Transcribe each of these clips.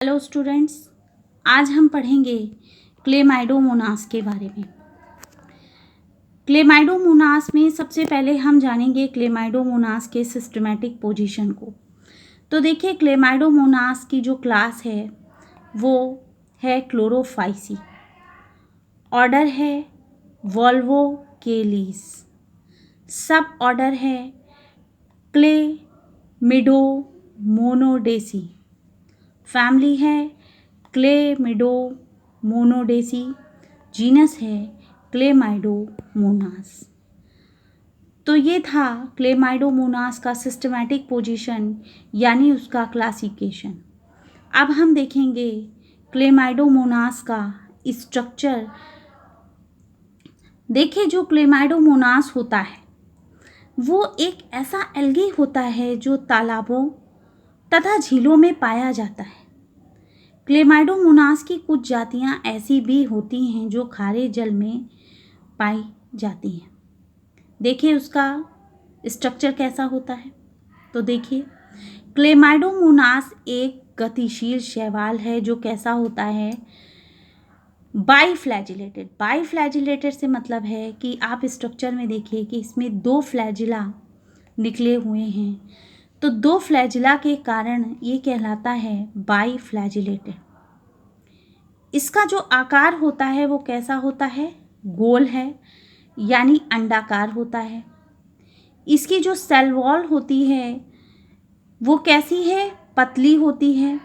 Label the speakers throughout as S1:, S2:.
S1: Hello students, आज हम पढ़ेंगे क्लेमाइडोमोनास के बारे में। क्लेमाइडोमोनास में सबसे पहले हम जानेंगे क्लेमाइडोमोनास के सिस्टमेटिक पोजीशन को। तो देखिए, क्लेमाइडोमोनास की जो क्लास है वो है क्लोरोफाइसी, ऑर्डर है वोल्वोकेलीस, सब ऑर्डर है क्लेमिडोमोनोडेसी, फैमिली है क्लेमिडोमोनोडेसी, जीनस है क्लेमाइडोमोनास। तो ये था क्लेमाइडोमोनास का सिस्टमैटिक पोजीशन यानी उसका क्लासिफिकेशन। अब हम देखेंगे क्लेमाइडोमोनास का स्ट्रक्चर। देखिए, जो क्लेमाइडोमोनास होता है वो एक ऐसा एल्गी होता है जो तालाबों तथा झीलों में पाया जाता है। क्लेमाइडोमोनास की कुछ जातियां ऐसी भी होती हैं जो खारे जल में पाई जाती हैं। देखिए उसका स्ट्रक्चर कैसा होता है। तो देखिए, क्लेमाइडोमोनास एक गतिशील शैवाल है जो कैसा होता है, बाईफ्लैजिलेटेड। बाईफ्लैजिलेटेड से मतलब है कि आप स्ट्रक्चर में देखिए कि इसमें दो फ्लैजिला निकले हुए हैं, तो दो फ्लैजिला के कारण ये कहलाता है बाईफ्लैजिलेटेड। इसका जो आकार होता है वो कैसा होता है, गोल है यानी अंडाकार होता है। इसकी जो सेल वॉल होती है वो कैसी है, पतली होती है।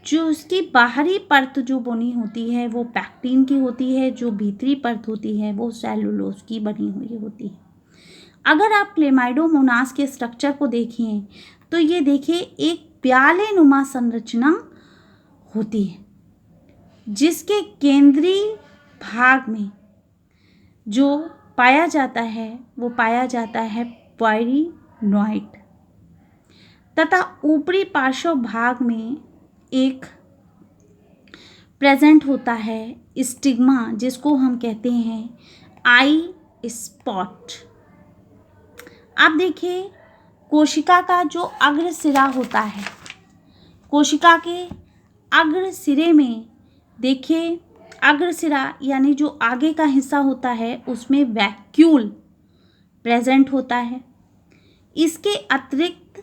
S1: जो उसकी बाहरी परत जो बनी होती है वो पैक्टिन की होती है, जो भीतरी परत होती है वो सेलुलोज की बनी हुई होती है। अगर आप क्लेमाइडोमोनास के स्ट्रक्चर को देखें तो ये देखिए एक प्याले नुमा संरचना होती है जिसके केंद्रीय भाग में जो पाया जाता है वो पाया जाता है पायरिनॉइड, तथा ऊपरी पार्श्व भाग में एक प्रेजेंट होता है स्टिग्मा जिसको हम कहते हैं आई स्पॉट। आप देखिए, कोशिका का जो अग्र सिरा होता है, कोशिका के अग्र सिरे में देखिए, अग्र सिरा यानी जो आगे का हिस्सा होता है उसमें वैक्यूल प्रेजेंट होता है। इसके अतिरिक्त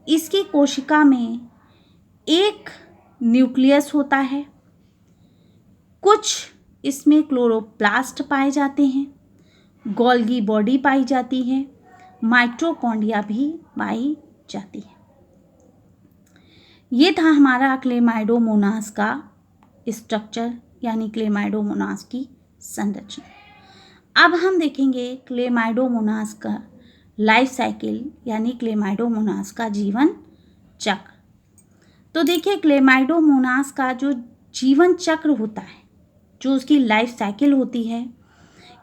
S1: इसकी कोशिका में एक न्यूक्लियस होता है, कुछ इसमें क्लोरोप्लास्ट पाए जाते हैं, गोल्गी बॉडी पाई जाती है, माइटोकॉन्ड्रिया भी पाई जाती है। ये था हमारा क्लेमाइडोमोनास का स्ट्रक्चर यानी क्लेमाइडोमोनास की संरचना। अब हम देखेंगे क्लेमाइडोमोनास का लाइफ साइकिल यानी क्लेमाइडोमोनास का जीवन चक्र। तो देखिए, क्लेमाइडोमोनास का जो जीवन चक्र होता है, जो उसकी लाइफ साइकिल होती है,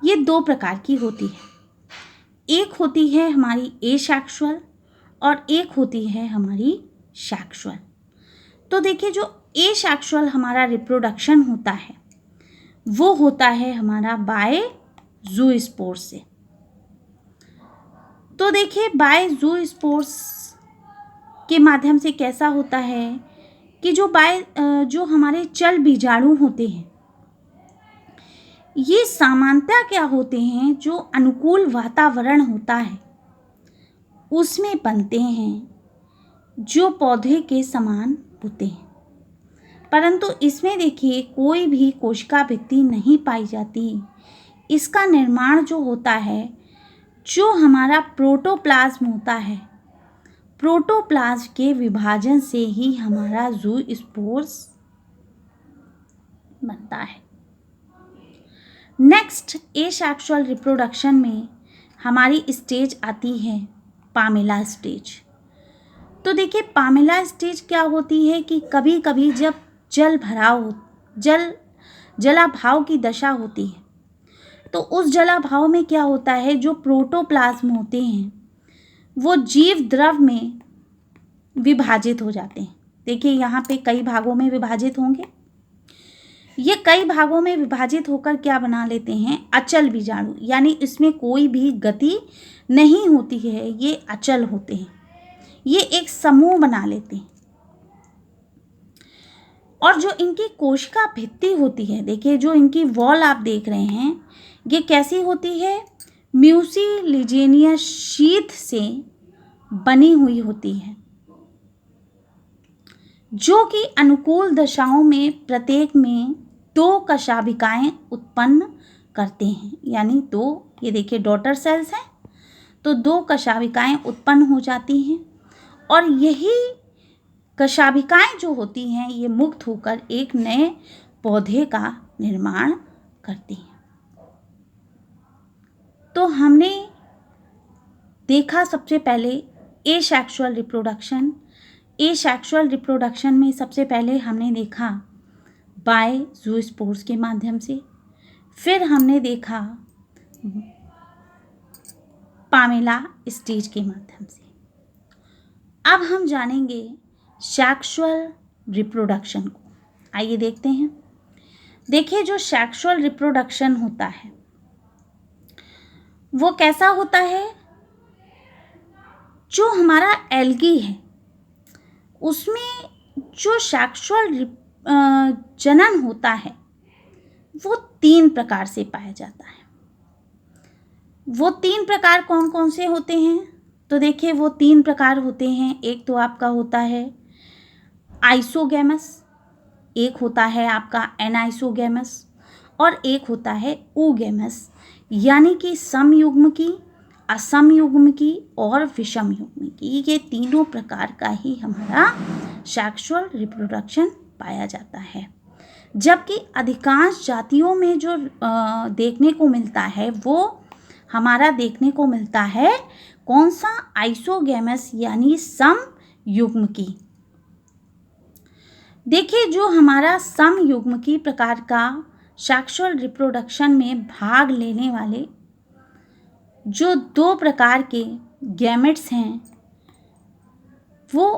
S1: ये दो प्रकार की होती है। एक होती है हमारी एसेक्सुअल और एक होती है हमारी सेक्सुअल। तो देखिए, जो एसेक्सुअल हमारा रिप्रोडक्शन होता है वो होता है हमारा बाय ज़ूस्पोर्स से। तो देखिए, बाय ज़ूस्पोर्स के माध्यम से कैसा होता है कि जो हमारे चल बीजाणु होते हैं ये सामान्यतः क्या होते हैं, जो अनुकूल वातावरण होता है उसमें बनते हैं, जो पौधे के समान होते हैं। परंतु इसमें देखिए कोई भी कोशिका भित्ति नहीं पाई जाती। इसका निर्माण जो होता है, जो हमारा प्रोटोप्लाज्म होता है, प्रोटोप्लाज्म के विभाजन से ही हमारा ज़ूस्पोर्स बनता है। नेक्स्ट, एसेक्सुअल रिप्रोडक्शन में हमारी स्टेज आती है पामेला स्टेज। तो देखिए, पामेला स्टेज क्या होती है कि कभी कभी जब जलाभाव की दशा होती है तो उस जलाभाव में क्या होता है, जो प्रोटोप्लाज्म होते हैं वो जीव द्रव में विभाजित हो जाते हैं। देखिए, यहाँ पे कई भागों में विभाजित होंगे। ये कई भागों में विभाजित होकर क्या बना लेते हैं, अचल बीजाणु, यानी इसमें कोई भी गति नहीं होती है, ये अचल होते हैं, ये एक समूह बना लेते हैं। और जो इनकी कोशिका भित्ति होती है, देखिए जो इनकी वॉल आप देख रहे हैं, ये कैसी होती है, म्यूसिलिजेनियस शीथ से बनी हुई होती है, जो कि अनुकूल दशाओं में प्रत्येक में 2 कशाभिकाएं उत्पन्न करते हैं, यानी 2, ये देखिए डॉटर सेल्स हैं, तो 2 कशाभिकाएं उत्पन्न हो जाती हैं और यही कशाभिकाएं जो होती हैं ये मुक्त होकर एक नए पौधे का निर्माण करती हैं। तो हमने देखा सबसे पहले एसेक्सुअल रिप्रोडक्शन। एसेक्सुअल रिप्रोडक्शन में सबसे पहले हमने देखा बाय ज़ूस्पोर्स के माध्यम से, फिर हमने देखा पामेला स्टेज के माध्यम से। अब हम जानेंगे सेक्सुअल रिप्रोडक्शन को। आइए देखते हैं। देखिए जो सेक्सुअल रिप्रोडक्शन होता है वो कैसा होता है, जो हमारा एल्गी है उसमें जो सेक्सुअल जनन होता है वो 3 प्रकार से पाया जाता है। वो 3 प्रकार कौन कौन से होते हैं, तो देखिए वो 3 प्रकार होते हैं। एक तो आपका होता है आइसोगैमस, एक होता है आपका एनाइसोगैमस और एक होता है ऊगैमस, यानी कि समयुग्मकी, असमयुग्मकी और विषमयुग्मकी। ये तीनों प्रकार का ही हमारा सेक्सुअल रिप्रोडक्शन पाया जाता है। जबकि अधिकांश जातियों में जो देखने को मिलता है वो हमारा देखने को मिलता है कौन सा, आइसोगैमस यानी समयुग्मकी। देखिए जो हमारा समयुग्मकी प्रकार का सेक्सुअल रिप्रोडक्शन में भाग लेने वाले जो 2 प्रकार के गैमेट्स हैं वो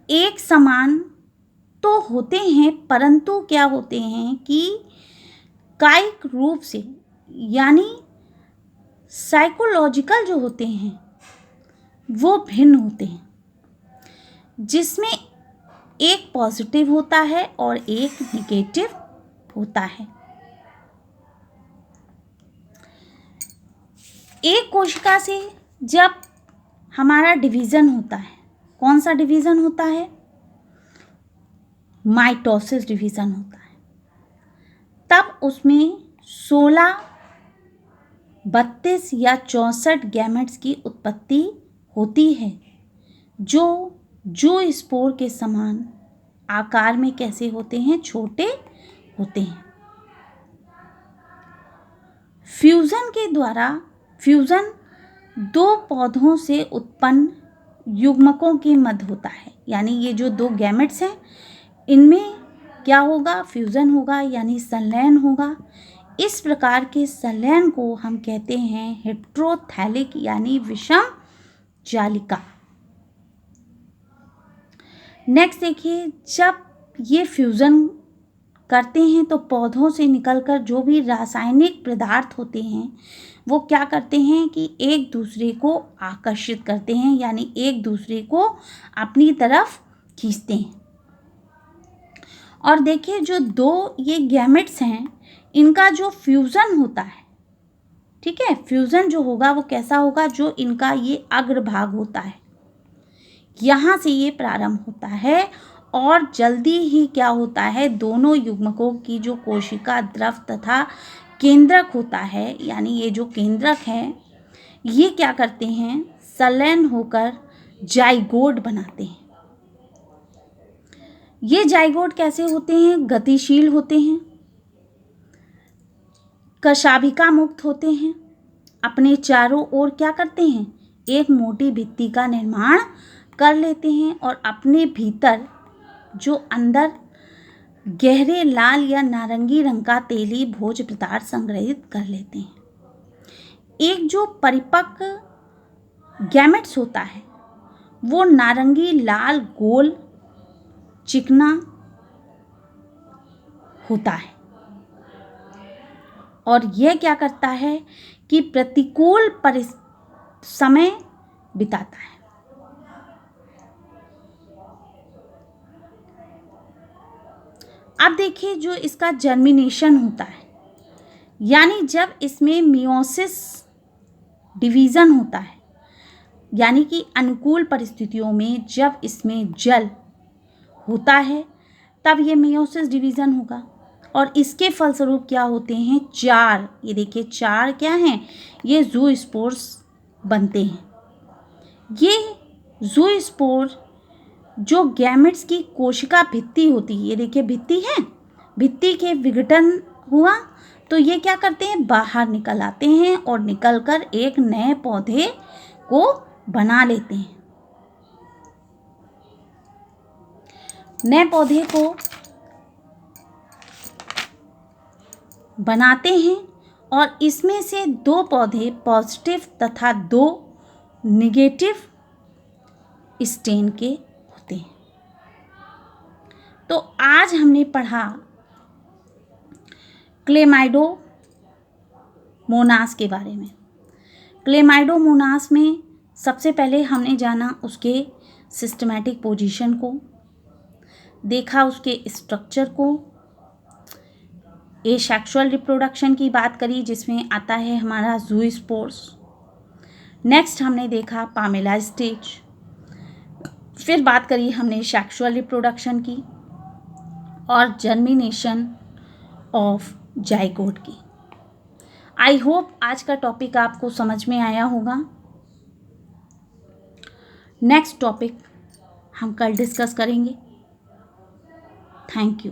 S1: एक समान तो होते हैं, परंतु क्या होते हैं कि कायिक रूप से यानी साइकोलॉजिकल जो होते हैं वो भिन्न होते हैं, जिसमें एक पॉजिटिव होता है और एक नेगेटिव होता है। एक कोशिका से जब हमारा डिवीज़न होता है, कौन सा डिवीज़न होता है, माइटोसिस डिवीज़न होता है, तब उसमें 16, 32 या 64 गैमेट्स की उत्पत्ति होती है, जो स्पोर के समान आकार में कैसे होते हैं, छोटे होते हैं। फ्यूज़न के द्वारा, फ्यूज़न 2 पौधों से उत्पन्न युग्मकों के मध्य होता है, यानी ये जो 2 गैमेट्स हैं इनमें क्या होगा, फ्यूज़न होगा यानी संलयन होगा। इस प्रकार के संलयन को हम कहते हैं हेटेरोथैलिक यानी विषम जालिका। नेक्स्ट देखिए, जब ये फ्यूज़न करते हैं तो पौधों से निकलकर जो भी रासायनिक पदार्थ होते हैं वो क्या करते हैं कि एक दूसरे को आकर्षित करते हैं, यानी एक दूसरे को अपनी तरफ खींचते हैं। और देखिए जो 2 ये गैमेट्स हैं इनका जो फ्यूज़न होता है, ठीक है, फ्यूज़न जो होगा वो कैसा होगा, जो इनका ये अग्रभाग होता है यहाँ से ये प्रारंभ होता है और जल्दी ही क्या होता है, दोनों युग्मकों की जो कोशिका द्रव तथा केंद्रक होता है, यानी ये जो केंद्रक है ये क्या करते हैं, संलयन होकर जाइगोट बनाते हैं। ये जाइगोट कैसे होते हैं, गतिशील होते हैं, कशाभिका मुक्त होते हैं, अपने चारों ओर क्या करते हैं, एक मोटी भित्ति का निर्माण कर लेते हैं और अपने भीतर जो अंदर गहरे लाल या नारंगी रंग का तेली भोज पदार्थ संग्रहित कर लेते हैं। एक जो परिपक्व गैमेट्स होता है वो नारंगी लाल गोल चिकना होता है और यह क्या करता है कि प्रतिकूल समय बिताता है। अब देखिए जो इसका जर्मिनेशन होता है, यानी जब इसमें मियोसिस डिवीज़न होता है, यानी कि अनुकूल परिस्थितियों में जब इसमें जल होता है तब ये मियोसिस डिवीज़न होगा और इसके फलस्वरूप क्या होते हैं, 4, ये देखिए 4 क्या हैं, ये ज़ूस्पोर्स बनते हैं। ये ज़ूस्पोर जो गैमेट्स की कोशिका भित्ति होती है, ये देखिए भित्ति है, भित्ति के विघटन हुआ तो ये क्या करते हैं, बाहर निकल आते हैं और निकलकर एक नए पौधे को बना लेते हैं। नए पौधे को बनाते हैं और इसमें से 2 पौधे पॉजिटिव तथा 2 निगेटिव स्टेन के होते हैं। तो आज हमने पढ़ा क्लेमाइडोमोनास के बारे में। क्लेमाइडोमोनास में सबसे पहले हमने जाना उसके सिस्टमैटिक पोजीशन को, देखा उसके स्ट्रक्चर को, एसेक्सुअल रिप्रोडक्शन की बात करी जिसमें आता है हमारा ज़ूस्पोर्स। नेक्स्ट हमने देखा पामेला स्टेज, फिर बात करी हमने सेक्सुअल रिप्रोडक्शन की और जर्मिनेशन ऑफ जाइगोट की। आई होप आज का टॉपिक आपको समझ में आया होगा। नेक्स्ट टॉपिक हम कल डिस्कस करेंगे। Thank you.